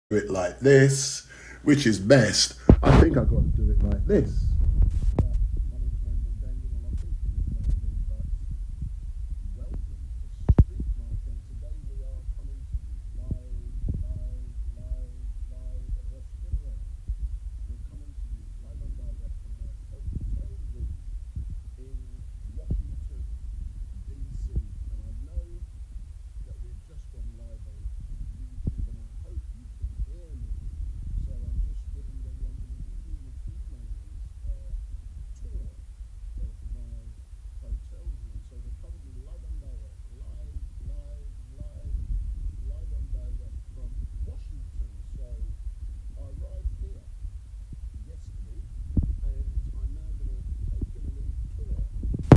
do it like this, which is best. I think I got to do it like this.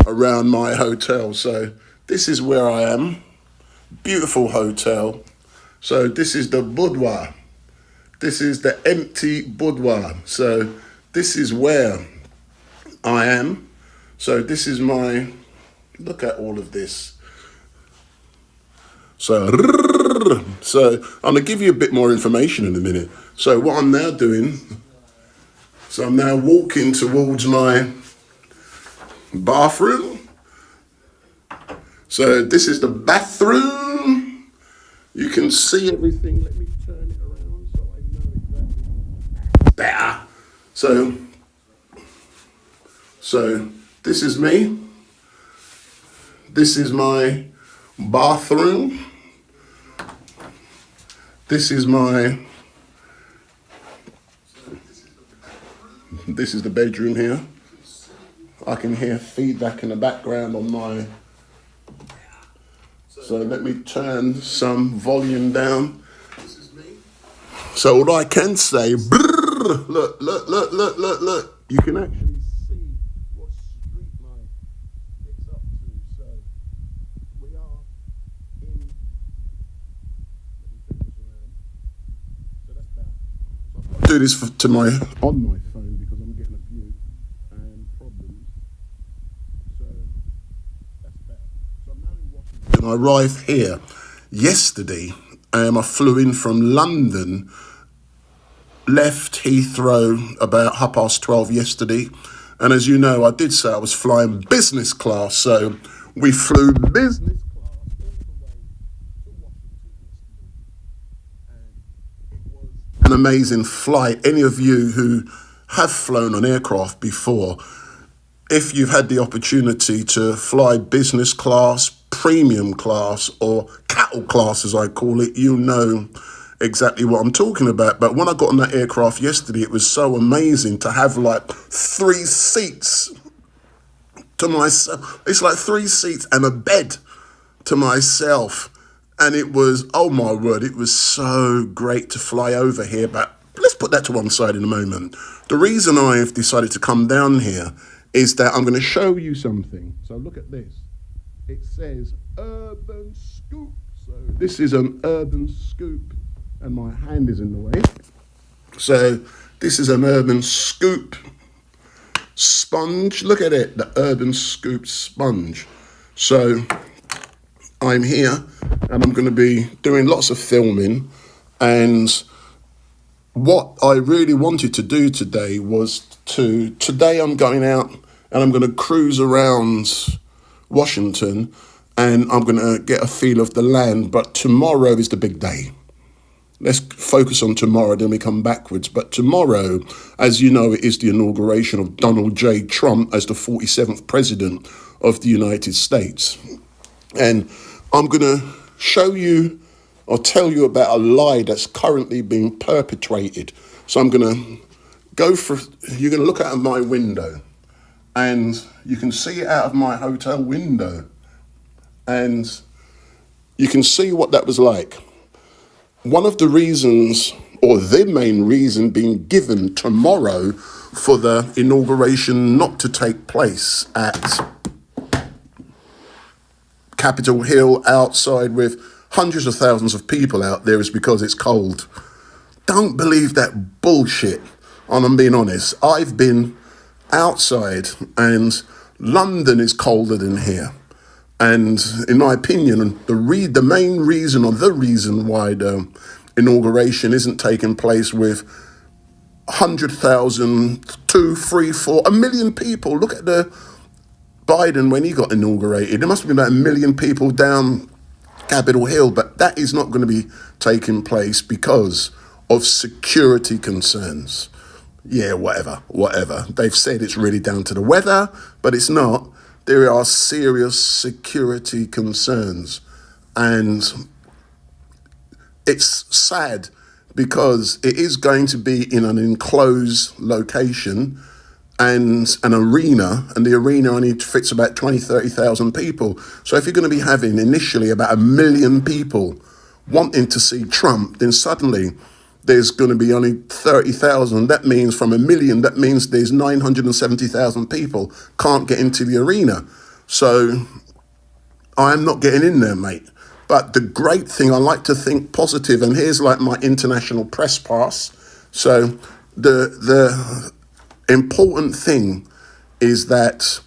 Around my hotel. So this is where I am. Beautiful hotel. So this is the boudoir. This is the empty boudoir. So this is where I am. So this is my, look at all of this. So I'm gonna give you a bit more information in a minute. So what I'm now doing, so I'm now walking towards my bathroom. So this is the bathroom. You can see everything. Let me turn it around so I know exactly better. So this is me. This is my bathroom. This is the bedroom here. I can hear feedback in the background on my, so let me turn some volume down. So what I can say, look. You can actually see what StreetMic gets up to. So we are in, let me turn this around. So that's better. So I've got to do this on my phone because I'm getting a few problems. So that's better. So I'm now in Washington. I arrived here yesterday. I flew in from London, left Heathrow about 12:30 yesterday. And as you know, I did say I was flying business class. So we flew business class all the way to Washington yesterday. And it was an amazing flight. Any of you who have flown an aircraft before, if you've had the opportunity to fly business class, premium class, or cattle class as I call it, you know exactly what I'm talking about. But when I got on that aircraft yesterday, it was so amazing to have like 3 seats to myself. It's like 3 seats and a bed to myself. And it was, oh my word, it was so great to fly over here. But let's put that to one side in a moment. The reason I've decided to come down here is that I'm going to show you something. So look at this. It says Urban Scoop. So this is an Urban Scoop, and my hand is in the way. So this is an Urban Scoop sponge. Look at it, the Urban Scoop sponge. So I'm here, and I'm going to be doing lots of filming. And what I really wanted to do today was today I'm going out and I'm going to cruise around Washington and I'm going to get a feel of the land. But tomorrow is the big day. Let's focus on tomorrow, then we come backwards. But tomorrow, as you know, it is the inauguration of Donald J. Trump as the 47th president of the United States. And I'm going to show you or tell you about a lie that's currently being perpetrated. So I'm going to you're going to look out of my window and you can see it out of my hotel window. And you can see what that was like. One of the reasons, or the main reason being given tomorrow for the inauguration not to take place at Capitol Hill outside with hundreds of thousands of people out there is because it's cold. Don't believe that bullshit. And I'm being honest. I've been outside and London is colder than here. And in my opinion, the main reason or the reason why the inauguration isn't taking place with 100,000, 2, 3, 4, a million people. Look at the Biden when he got inaugurated. There must have been about a million people down Capitol Hill, but that is not going to be taking place because of security concerns. Yeah, whatever. They've said it's really down to the weather, but it's not. There are serious security concerns. And it's sad because it is going to be in an enclosed location and an arena, and the arena only fits about 20, 30,000 people. So if you're going to be having initially about 1 million people wanting to see Trump, then suddenly there's going to be only 30,000. That means from 1 million, that means there's 970,000 people can't get into the arena. So I'm not getting in there, mate. But the great thing, I like to think positive, and here's like my international press pass. So the important thing is that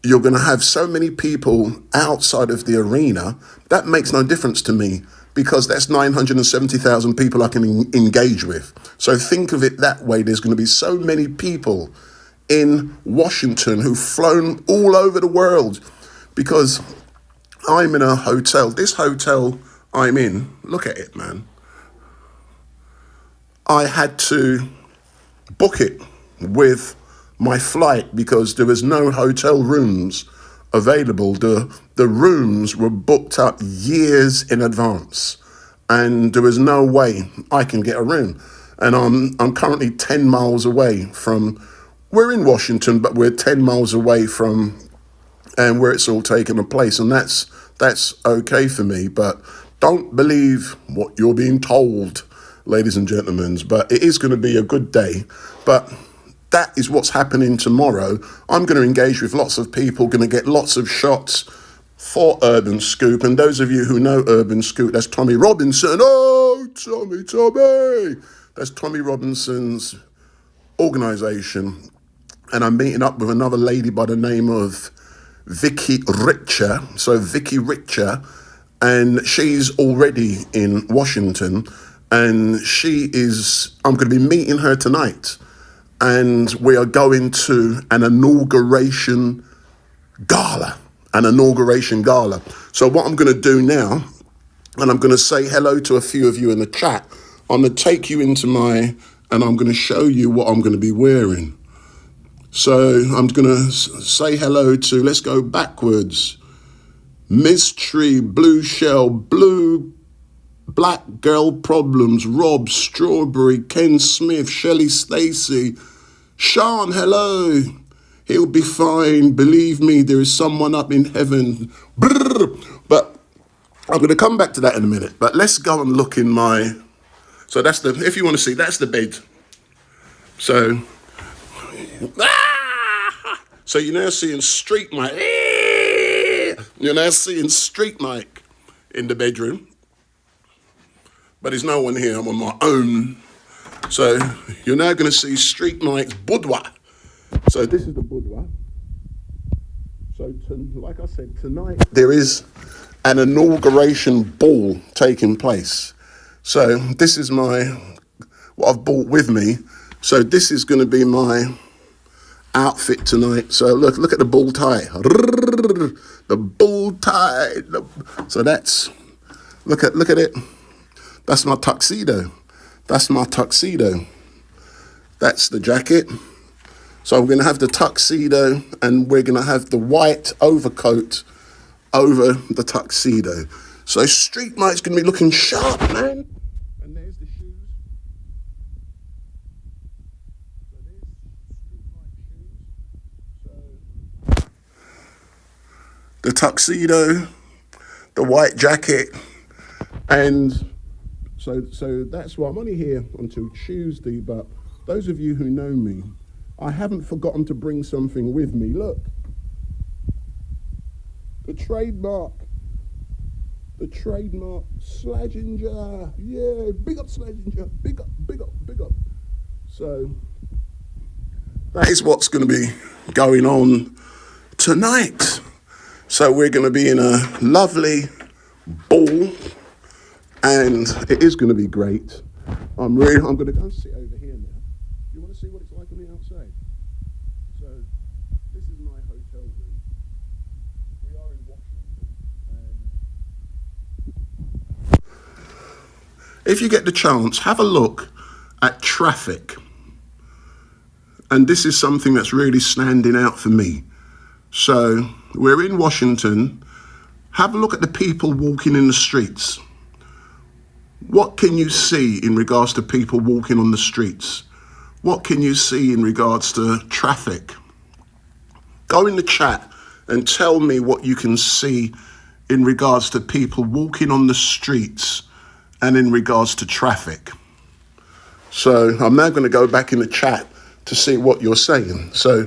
you're going to have so many people outside of the arena. That makes no difference to me because that's 970,000 people I can engage with. So think of it that way. There's going to be so many people in Washington who've flown all over the world because I'm in a hotel. This hotel I'm in, look at it, man. I had to book it with my flight because there was no hotel rooms available. The rooms were booked up years in advance, and there was no way I can get a room. And I'm currently 10 miles away from. We're in Washington, but we're 10 miles away from and where it's all taken place, and that's okay for me. But don't believe what you're being told, ladies and gentlemen. But it is going to be a good day. But that is what's happening tomorrow. I'm going to engage with lots of people, going to get lots of shots for Urban Scoop. And those of you who know Urban Scoop, that's Tommy Robinson. Oh, Tommy. That's Tommy Robinson's organisation. And I'm meeting up with another lady by the name of Vicky Richer. So Vicky Richer, and she's already in Washington. And I'm going to be meeting her tonight. And we are going to an inauguration gala. So what I'm going to do now, and I'm going to say hello to a few of you in the chat. I'm going to take you into and I'm going to show you what I'm going to be wearing. So I'm going to say hello to, let's go backwards. Mystery, Blue Shell, Black Girl Problems, Rob, Strawberry, Ken Smith, Shelley Stacy, Sean, hello. He'll be fine. Believe me, there is someone up in heaven. Brrr. But I'm going to come back to that in a minute. But let's go and look in so that's if you want to see, that's the bed. So, so you're now seeing StreetMic. You're now seeing StreetMic in the bedroom. But there's no one here. I'm on my own. So you're now going to see StreetMic's boudoir. So this is the boudoir. So like I said, tonight there is an inauguration ball taking place. So this is what I've brought with me. So this is going to be my outfit tonight. So look at the bull tie. The bull tie. So that's, look at it. That's my tuxedo. That's the jacket. So we're going to have the tuxedo and we're going to have the white overcoat over the tuxedo. So StreetMic's going to be looking sharp, man. And there's the shoes. So there's StreetMic shoes. So the tuxedo, the white jacket, and so that's why I'm only here until Tuesday. But those of you who know me, I haven't forgotten to bring something with me. Look, the trademark Slazenger. Yeah, big up Slazenger. Big up. So that is what's going to be going on tonight. So we're going to be in a lovely ball and it is going to be great. I'm going to go and sit over here now. You want to see what it's like on the outside? So this is my hotel room. We are in Washington, and if you get the chance, have a look at traffic. And this is something that's really standing out for me. So we're in Washington. Have a look at the people walking in the streets. What can you see in regards to people walking on the streets? What can you see in regards to traffic? Go in the chat and tell me what you can see in regards to people walking on the streets and in regards to traffic. So I'm now going to go back in the chat to see what you're saying. So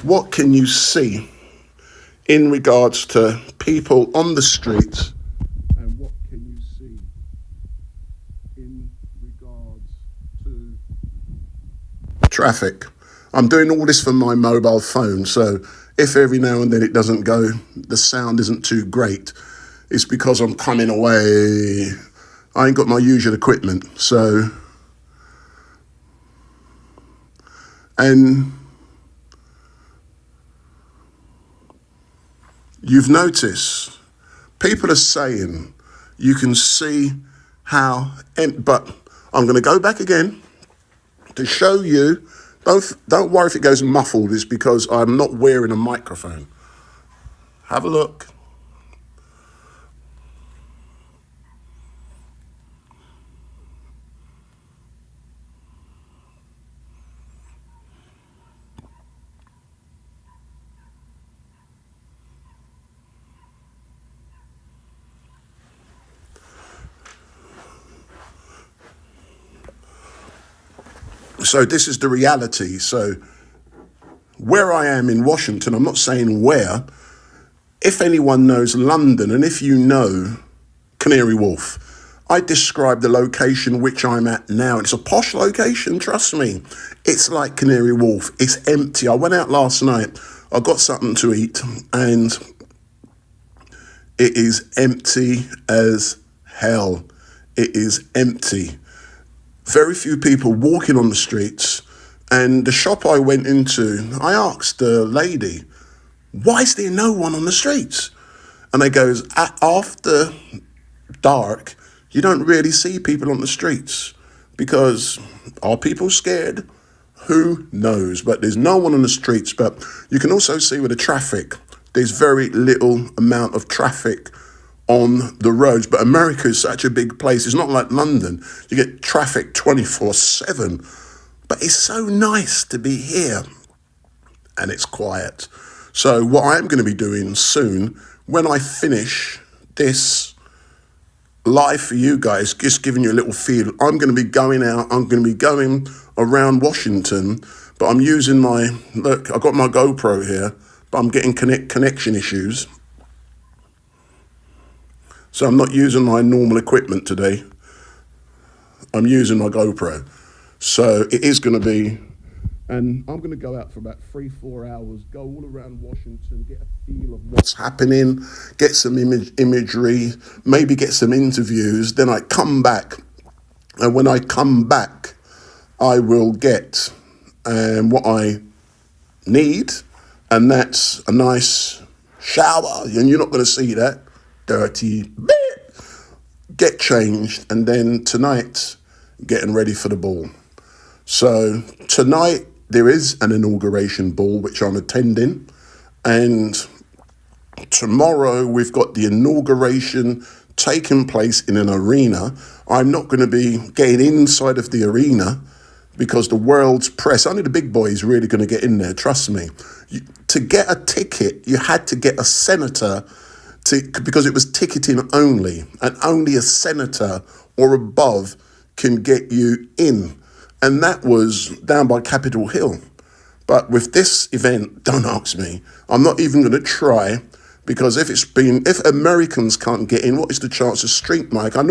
what can you see in regards to people on the streets, and what can you see in regards to traffic? I'm doing all this from my mobile phone, so if every now and then it doesn't go, the sound isn't too great, it's because I'm coming away. I ain't got my usual equipment, so, and you've noticed people are saying you can see how, but I'm going to go back again to show you. Don't worry if it goes muffled, it's because I'm not wearing a microphone. Have a look. So this is the reality. So where I am in Washington, I'm not saying where. If anyone knows London, and if you know Canary Wharf, I describe the location which I'm at now. It's a posh location, trust me. It's like Canary Wharf. It's empty. I went out last night. I got something to eat, and it is empty as hell. It is empty. Very few people walking on the streets. And the shop I went into, I asked the lady, why is there no one on the streets? And they goes, after dark, you don't really see people on the streets, because are people scared? Who knows? But there's no one on the streets. But you can also see with the traffic, there's very little amount of traffic on the roads. But America is such a big place. It's not like London. You get traffic 24/7. But it's so nice to be here, and it's quiet. So what I'm going to be doing soon, when I finish this live for you guys, just giving you a little feel, I'm going to be going out, I'm going to be going around Washington, but I'm using look, I've got my GoPro here, but I'm getting connection issues. So I'm not using my normal equipment today. I'm using my GoPro. So it is going to be, and I'm going to go out for about 3-4 hours, go all around Washington, get a feel of what's happening, get some imagery, maybe get some interviews. Then I come back, and when I come back, I will get what I need, and that's a nice shower, and you're not going to see that dirty bit. Get changed, and then tonight, getting ready for the ball. So tonight there is an inauguration ball which I'm attending, and tomorrow we've got the inauguration taking place in an arena. I'm not going to be getting inside of the arena because the world's press, only the big boys really going to get in there, trust me. To get a ticket, you had to get a senator because it was ticketing only, and only a senator or above can get you in. And that was down by Capitol Hill. But with this event, don't ask me. I'm not even going to try, because if Americans can't get in, what is the chance of StreetMic? I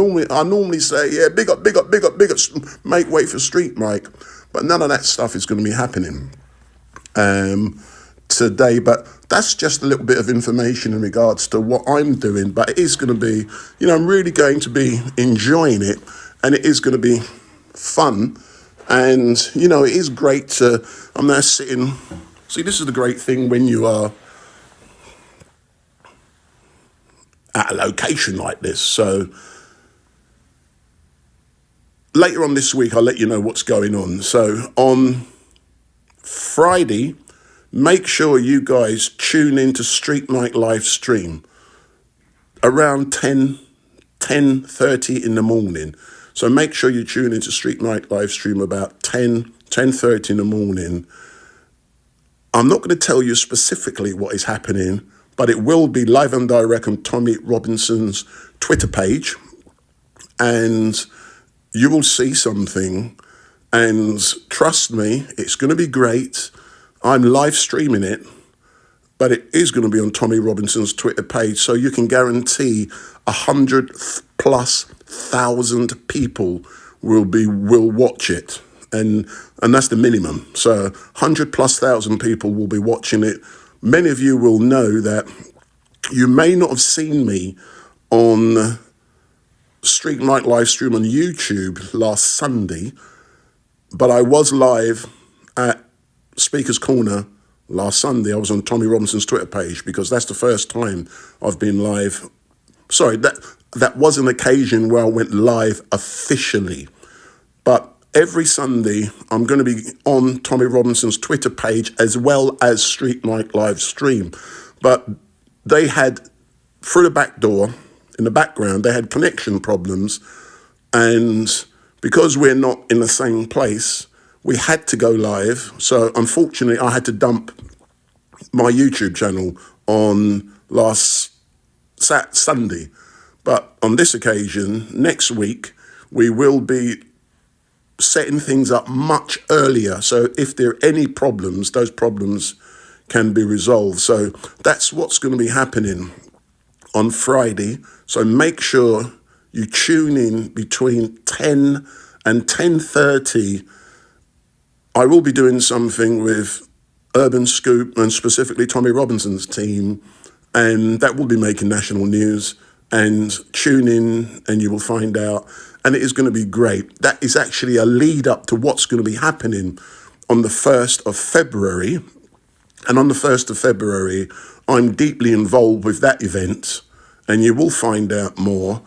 normally say, yeah, big up, make way for StreetMic. But none of that stuff is going to be happening. today, but that's just a little bit of information in regards to what I'm doing. But it is going to be, I'm really going to be enjoying it, and it is going to be fun. And, it is great to, I'm now sitting, see, this is the great thing when you are at a location like this. So later on this week, I'll let you know what's going on. So on Friday, make sure you guys tune into StreetMic live stream around 10:30 in the morning. So make sure you tune into StreetMic live stream about 10:30 in the morning. I'm not going to tell you specifically what is happening, but it will be live and direct on Tommy Robinson's Twitter page. And you will see something. And trust me, it's going to be great. I'm live streaming it, but it is going to be on Tommy Robinson's Twitter page. So you can guarantee 100,000+ people will watch it. And that's the minimum. So 100,000+ people will be watching it. Many of you will know that you may not have seen me on StreetMic live stream on YouTube last Sunday, but I was live at Speaker's Corner last Sunday. I was on Tommy Robinson's Twitter page because that's the first time I've been live. Sorry, that was an occasion where I went live officially. But every Sunday, I'm going to be on Tommy Robinson's Twitter page as well as StreetMic live stream. But they had, through the back door, in the background, they had connection problems. And because we're not in the same place, we had to go live. So unfortunately, I had to dump my YouTube channel on last Sunday. But on this occasion, next week, we will be setting things up much earlier. So if there are any problems, those problems can be resolved. So that's what's going to be happening on Friday. So make sure you tune in between 10 and 10:30. I will be doing something with Urban Scoop and specifically Tommy Robinson's team, and that will be making national news. And tune in and you will find out. And it is going to be great. That is actually a lead up to what's going to be happening on the 1st of February. And on the 1st of February, I'm deeply involved with that event, and you will find out more.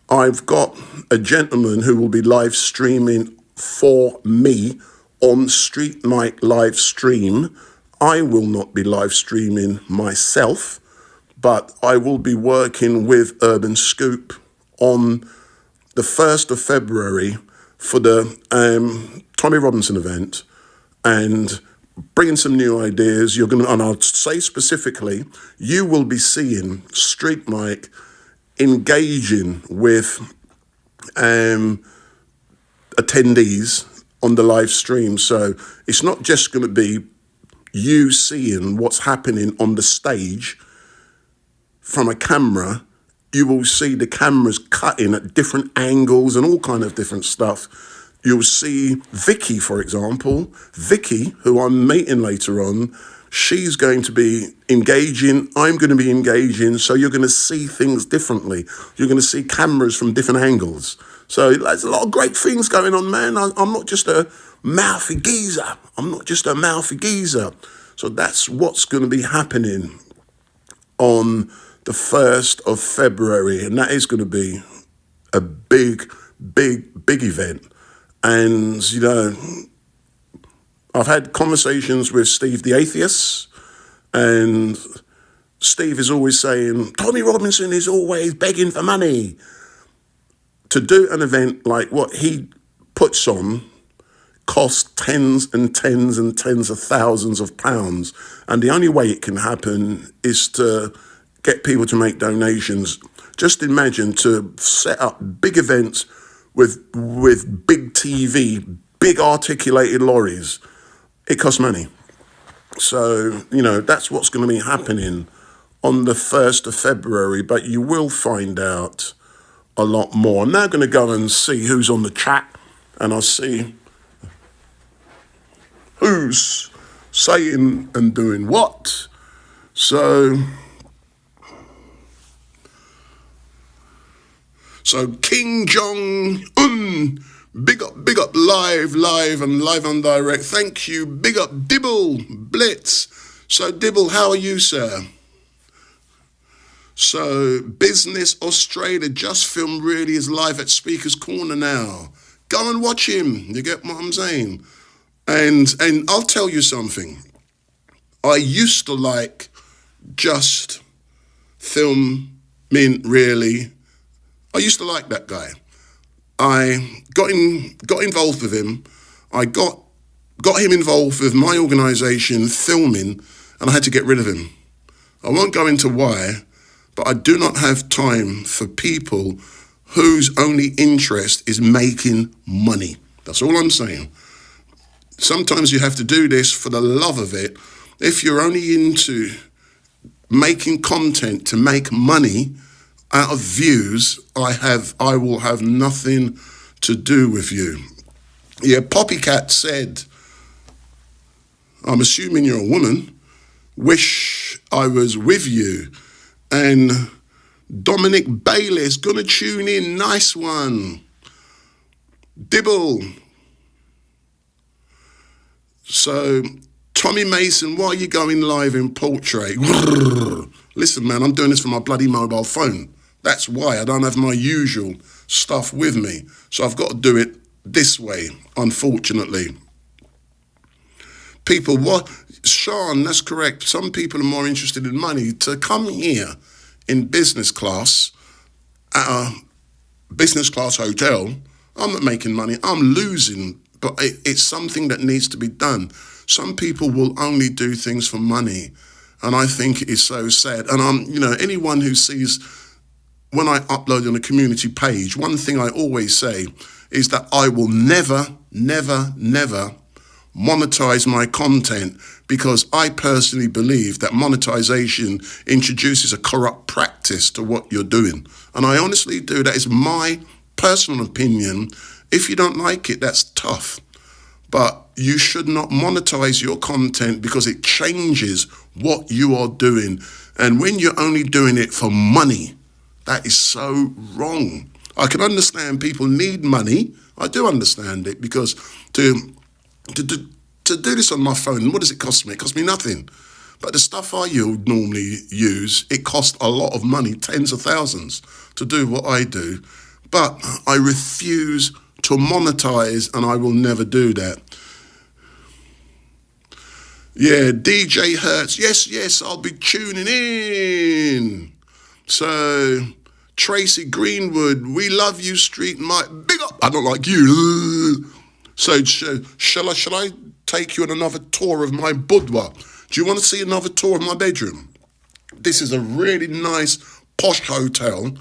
I've got a gentleman who will be live streaming for me on StreetMic live stream. I will not be live streaming myself, but I will be working with Urban Scoop on the 1st of February for the Tommy Robinson event and bringing some new ideas. And I'll say specifically, you will be seeing StreetMic engaging with attendees on the live stream. So it's not just going to be you seeing what's happening on the stage from a camera. You will see the cameras cutting at different angles and all kind of different stuff. You'll see Vicky, for example. Vicky, who I'm meeting later on, she's going to be engaging. I'm going to be engaging. So you're going to see things differently. You're going to see cameras from different angles. So there's a lot of great things going on, man. I'm not just a mouthy geezer. So that's what's going to be happening on the 1st of February. And that is going to be a big event. And, I've had conversations with Steve the Atheist, and Steve is always saying, Tommy Robinson is always begging for money. To do an event like what he puts on costs tens and tens and tens of thousands of pounds. And the only way it can happen is to get people to make donations. Just imagine to set up big events with big TV, big articulated lorries. It costs money. So, that's what's going to be happening on the 1st of February, but you will find out a lot more. I'm now going to go and see who's on the chat, and I'll see who's saying and doing what. So King Jong-un, big up, live and direct. Thank you, big up Dibble, Blitz. So Dibble, how are you, sir? So Business Australia just filmed really is live at Speaker's Corner now. Go and watch him, you get what I'm saying? And I'll tell you something. I used to like just filming really. I used to like that guy. I got involved with him. I got him involved with my organisation filming, and I had to get rid of him. I won't go into why, but I do not have time for people whose only interest is making money. That's all I'm saying. Sometimes you have to do this for the love of it. If you're only into making content to make money out of views, I will have nothing to do with you. Yeah, Poppycat said, I'm assuming you're a woman, wish I was with you. And Dominic Bayless, gonna tune in, nice one. Dibble. So, Tommy Mason, why are you going live in portrait? Listen, man, I'm doing this from my bloody mobile phone. That's why I don't have my usual stuff with me. So I've got to do it this way, unfortunately. People, what? Sean, that's correct. Some people are more interested in money. To come here in business class, at a business class hotel, I'm not making money, I'm losing. But it's something that needs to be done. Some people will only do things for money. And I think it is so sad. And anyone who sees, when I upload on a community page, one thing I always say is that I will never monetize my content, because I personally believe that monetization introduces a corrupt practice to what you're doing. And I honestly do. That is my personal opinion. If you don't like it, that's tough. But you should not monetize your content because it changes what you are doing. And when you're only doing it for money, that is so wrong. I can understand people need money. I do understand it, because to do this on my phone, what does it cost me? It costs me nothing. But the stuff I normally use, it costs a lot of money, tens of thousands, to do what I do. But I refuse to monetize, and I will never do that. Yeah, DJ Hertz, yes, I'll be tuning in. So, Tracy Greenwood, we love you, StreetMic, big up. I don't like you. So, shall I take you on another tour of my boudoir? Do you want to see another tour of my bedroom? This is a really nice, posh hotel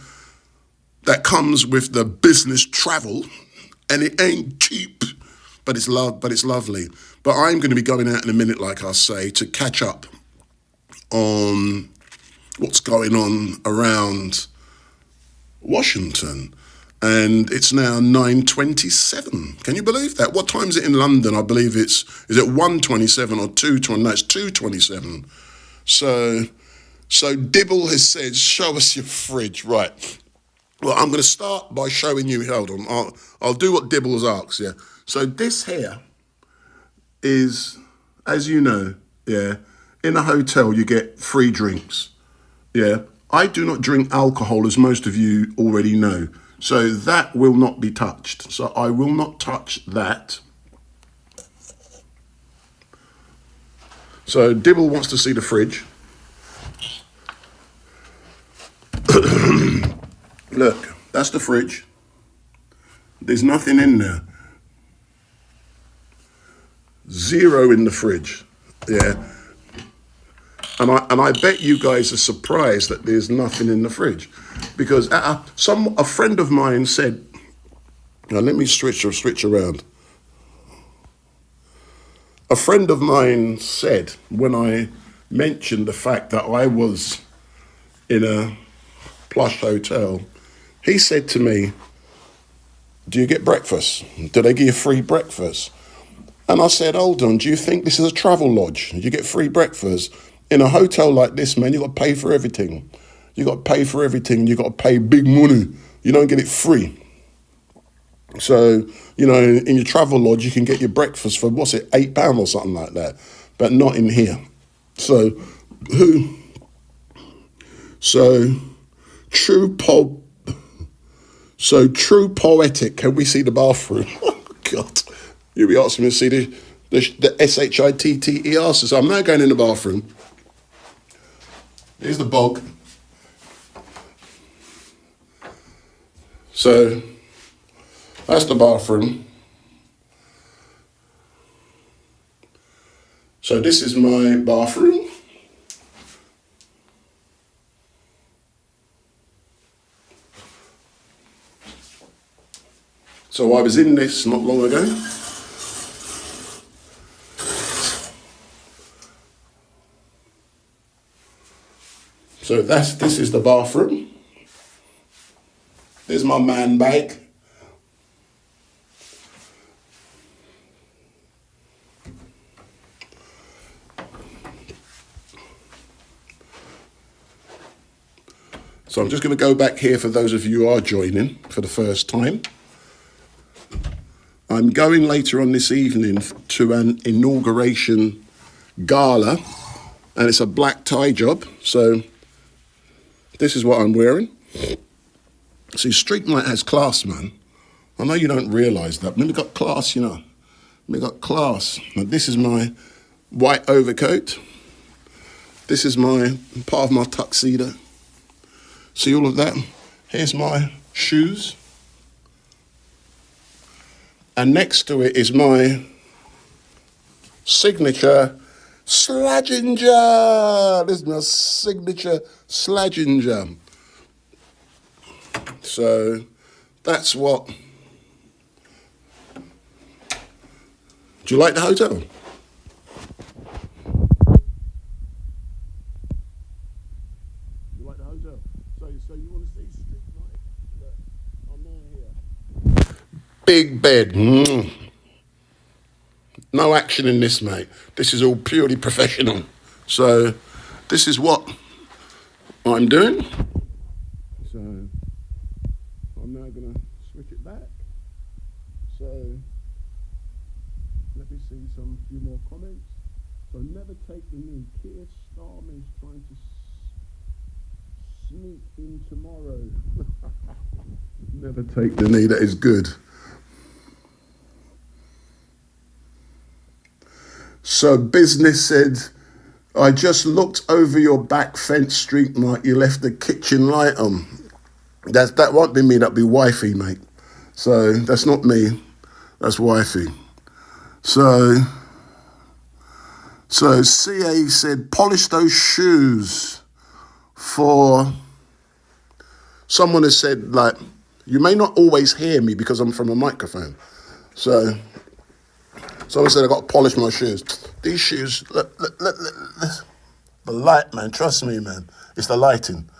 that comes with the business travel, and it ain't cheap, but it's lovely. But I'm going to be going out in a minute, like I say, to catch up on what's going on around Washington. And it's now 9:27. Can you believe that? What time is it in London? I believe is it 1:27 or 2:20? No, it's 2:27. So Dibble has said, show us your fridge. Right. Well, I'm going to start by showing you. Hold on. I'll do what Dibble has asked. Yeah. So this here is, as you know, yeah, in a hotel you get free drinks. Yeah. I do not drink alcohol, as most of you already know. So that will not be touched. So I will not touch that. So Dibble wants to see the fridge. Look, that's the fridge. There's nothing in there. Zero in the fridge. Yeah. And I bet you guys are surprised that there's nothing in the fridge, because a friend of mine said, now let me switch around. A friend of mine said, when I mentioned the fact that I was in a plush hotel, he said to me, do you get breakfast? Do they give you free breakfast? And I said, hold on, do you think this is a travel lodge? You get free breakfast. In a hotel like this, man, you got to pay for everything. You got to pay for everything. You got to pay big money. You don't get it free. So, you know, in your travel lodge, you can get your breakfast for, what's it, £8 or something like that. But not in here. So, true true poetic. Can we see the bathroom? Oh, God. You'll be asking me to see the SHITTER. So I'm now going in the bathroom. Here's the bog. So that's the bathroom. So this is my bathroom. So I was in this not long ago. So this is the bathroom. There's my man bag. So I'm just going to go back here for those of you who are joining for the first time. I'm going later on this evening to an inauguration gala, and it's a black tie job. So this is what I'm wearing. See, StreetMic has class, man. I know you don't realise that. We've got class, you know. We've got class. Now, this is my white overcoat. This is my part of my tuxedo. See all of that? Here's my shoes. And next to it is my signature Slaginger. This is my signature Slaginger. So that's what. Do you like the hotel? You like the hotel? So you want to see StreetMic? Look, I'm now here. Big bed. No action in this, mate. This is all purely professional. So this is what I'm doing. So I'm now going to switch it back. So let me see some few more comments. So never take the knee. Keir Starmer's trying to sneak in tomorrow. Never take the knee. That is good. So business said, I just looked over your back fence, StreetMic. You left the kitchen light on. That won't be me. That'll be wifey, mate. So that's not me. That's wifey. So CA said, polish those shoes for. Someone has said, like, you may not always hear me because I'm from a microphone. So someone said I got to polish my shoes. These shoes, look, the light, man. Trust me, man. It's the lighting.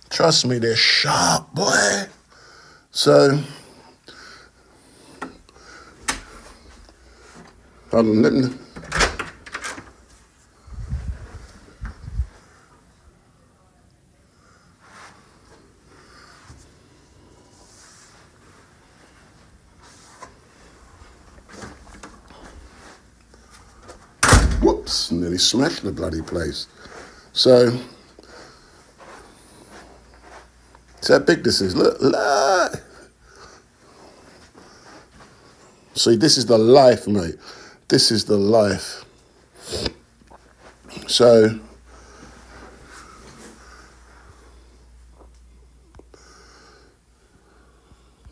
Trust me, they're sharp, boy. So, hold on, let me. Whoops, nearly smashed the bloody place. So, see how big this is. Look. See, this is the life, mate. This is the life. So,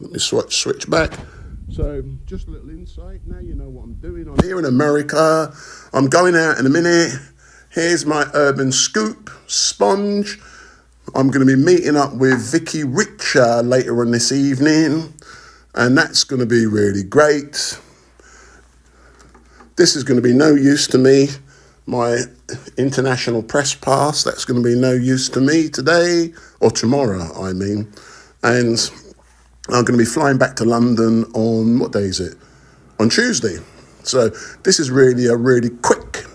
let me switch back. So, just a little insight. Now you know what I'm doing. I'm here in America. I'm going out in a minute. Here's my urban scoop sponge. I'm going to be meeting up with Vicky later on this evening. And that's going to be really great. This is going to be no use to me. My international press pass, that's going to be no use to me today, or tomorrow, I mean. And I'm going to be flying back to London on, what day is it? On Tuesday. So this is really a really quick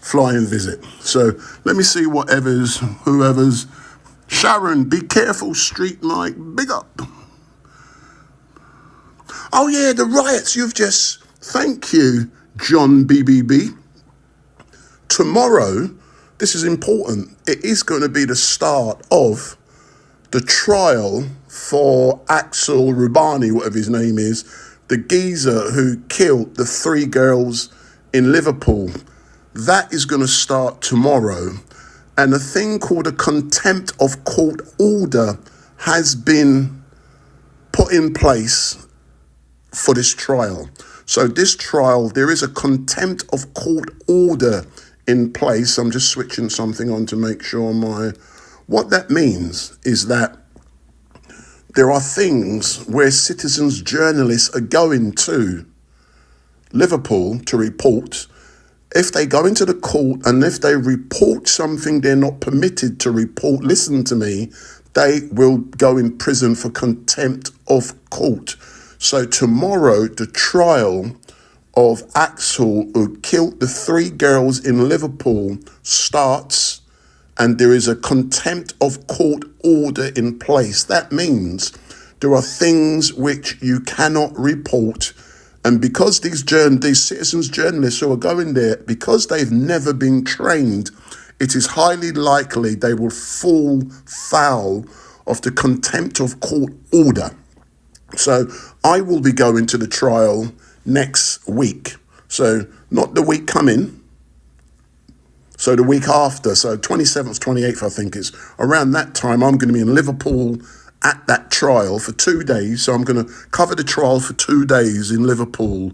flying visit. So let me see whoever's. Sharon, be careful, StreetMic, big up. Oh yeah, the riots thank you, John BBB. Tomorrow, this is important, it is going to be the start of the trial for Axel Rubani, whatever his name is, the geezer who killed the 3 girls in Liverpool. That is going to start tomorrow. And a thing called a contempt of court order has been put in place for this trial. So this trial, there is a contempt of court order in place. I'm just switching something on to make sure what that means is that there are things where citizens, journalists are going to Liverpool to report. If they go into the court and if they report something they're not permitted to report, listen to me, they will go in prison for contempt of court. So tomorrow, the trial of Axel, who killed the 3 girls in Liverpool, starts, and there is a contempt of court order in place. That means there are things which you cannot report. And because these citizens journalists who are going there, because they've never been trained, it is highly likely they will fall foul of the contempt of court order. So I will be going to the trial next week. So not the week coming, so the week after. So 27th, 28th, I think is around that time. I'm going to be in Liverpool at that trial for 2 days. So I'm going to cover the trial for 2 days in Liverpool.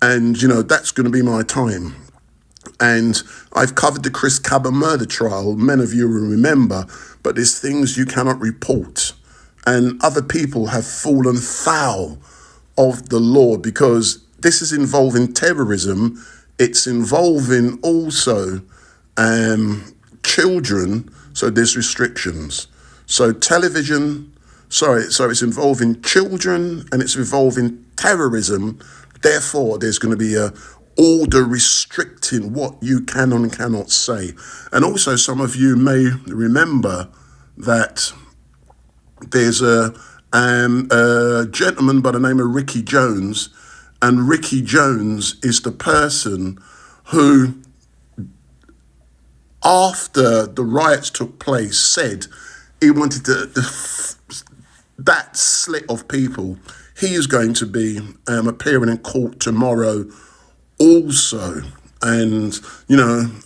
And, that's going to be my time. And I've covered the Chris Cabba murder trial. Many of you will remember, but there's things you cannot report. And other people have fallen foul of the law because this is involving terrorism. It's involving also children. So there's restrictions. So it's involving children and it's involving terrorism. Therefore, there's going to be a order restricting what you can and cannot say. And also some of you may remember that there's a gentleman by the name of Ricky Jones, and Ricky Jones is the person who, after the riots took place, said he wanted that slit of people. He is going to be appearing in court tomorrow also. And,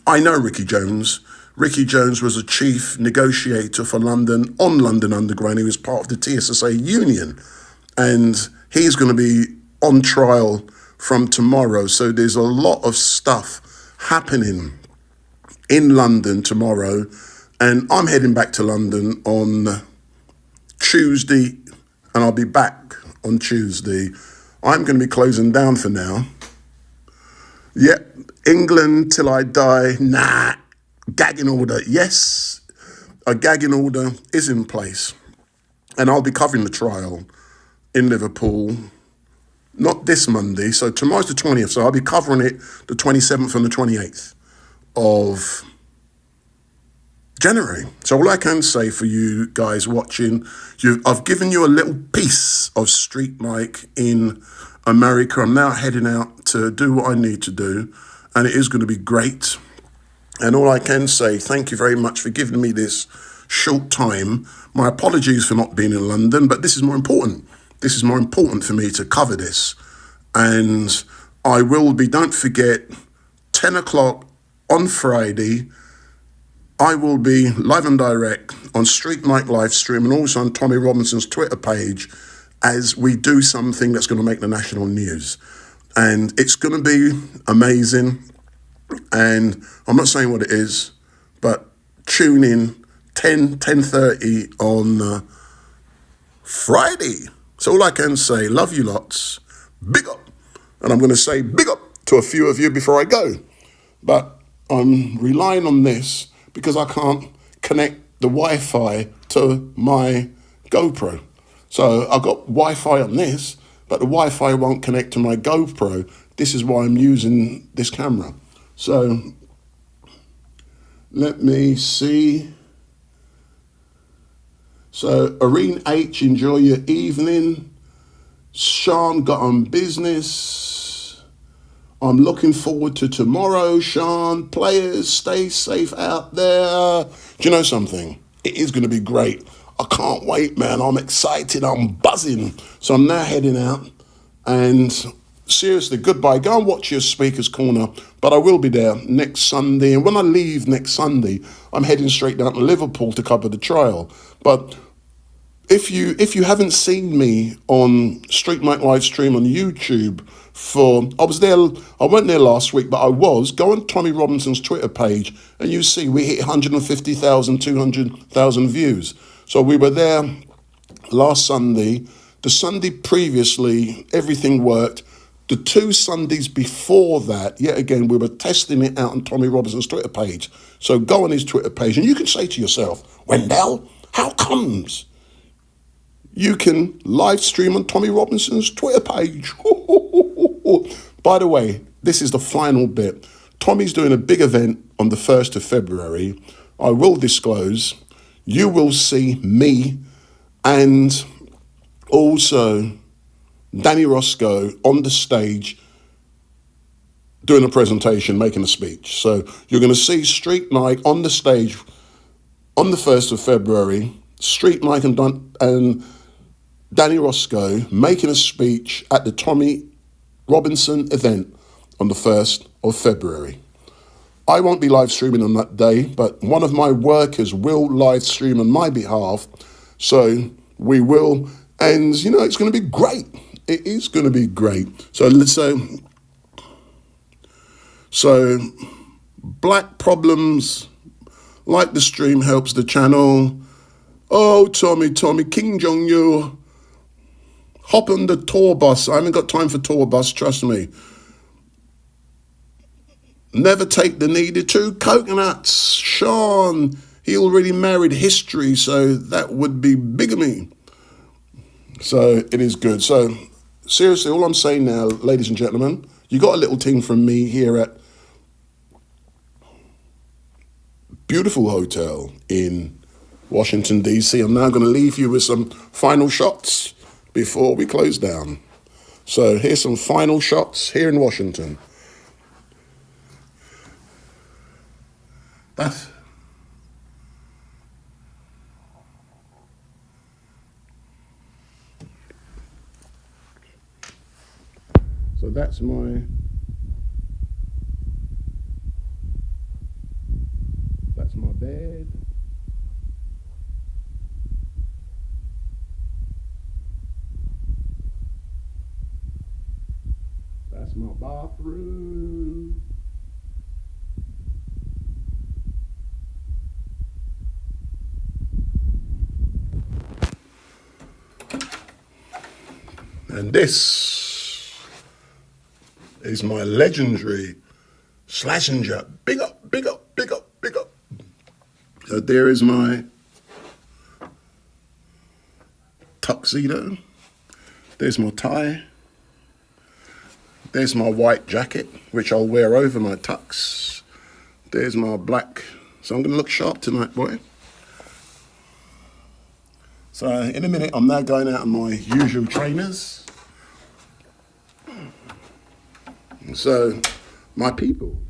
I know Ricky Jones. Ricky Jones was a chief negotiator for London on London Underground. He was part of the TSSA union. And he's going to be on trial from tomorrow. So there's a lot of stuff happening in London tomorrow. And I'm heading back to London on Tuesday, and I'll be back on Tuesday. I'm going to be closing down for now. Yep, England till I die. Nah, gagging order. Yes, a gagging order is in place. And I'll be covering the trial in Liverpool, not this Monday. So tomorrow's the 20th, so I'll be covering it the 27th and the 28th of January. So all I can say for you guys watching, I've given you a little piece of StreetMic in America. I'm now heading out to do what I need to do, and it is going to be great. And all I can say, thank you very much for giving me this short time. My apologies for not being in London, but this is more important. This is more important for me to cover this. And I will be, don't forget, 10 o'clock on Friday, I will be live and direct on StreetMic live stream and also on Tommy Robinson's Twitter page as we do something that's going to make the national news. And it's going to be amazing. And I'm not saying what it is, but tune in 10:30 on Friday. So all I can say, love you lots, big up. And I'm going to say big up to a few of you before I go. But I'm relying on this because I can't connect the Wi-Fi to my GoPro. So I've got Wi-Fi on this, but the Wi-Fi won't connect to my GoPro. This is why I'm using this camera. So let me see. So Irene H, enjoy your evening. Sean got on business. I'm looking forward to tomorrow, Sean. Players, stay safe out there. Do you know something? It is going to be great. I can't wait, man. I'm excited. I'm buzzing. So I'm now heading out. And seriously, goodbye. Go and watch your Speaker's Corner. But I will be there next Sunday. And when I leave next Sunday, I'm heading straight down to Liverpool to cover the trial. But if you haven't seen me on StreetMic live stream on YouTube I went there last week, but go on Tommy Robinson's Twitter page and you see we hit 150,000, 200,000 views. So we were there last Sunday. The Sunday previously, everything worked. The 2 Sundays before that, yet again, we were testing it out on Tommy Robinson's Twitter page. So go on his Twitter page and you can say to yourself, Wendell, how comes you can live stream on Tommy Robinson's Twitter page? By the way, this is the final bit. Tommy's doing a big event on the 1st of February. I will disclose. You will see me and also Danny Roscoe on the stage doing a presentation, making a speech. So you're going to see StreetMic on the stage on the 1st of February, StreetMic and Danny Roscoe making a speech at the Tommy Robinson event on the 1st of February. I won't be live streaming on that day, but one of my workers will live stream on my behalf. So we will, and it's going to be great. It is going to be great. So Black Problems, like the stream helps the channel. Oh, Tommy, King Jong-il. Hop on the tour bus. I haven't got time for tour bus, trust me. Never take the needed 2 coconuts. Sean, he already married history, so that would be bigamy. So it is good. So seriously, all I'm saying now, ladies and gentlemen, you got a little thing from me here at beautiful hotel in Washington, D.C. I'm now going to leave you with some final shots before we close down. So here's some final shots here in Washington. That's my bed. That's my bathroom. And this is my legendary Slashinger. Big up, big up, big up, big up. So there is my tuxedo. There's my tie. There's my white jacket, which I'll wear over my tux. There's my black. So I'm going to look sharp tonight, boy. So in a minute, I'm now going out in my usual trainers. So, my people,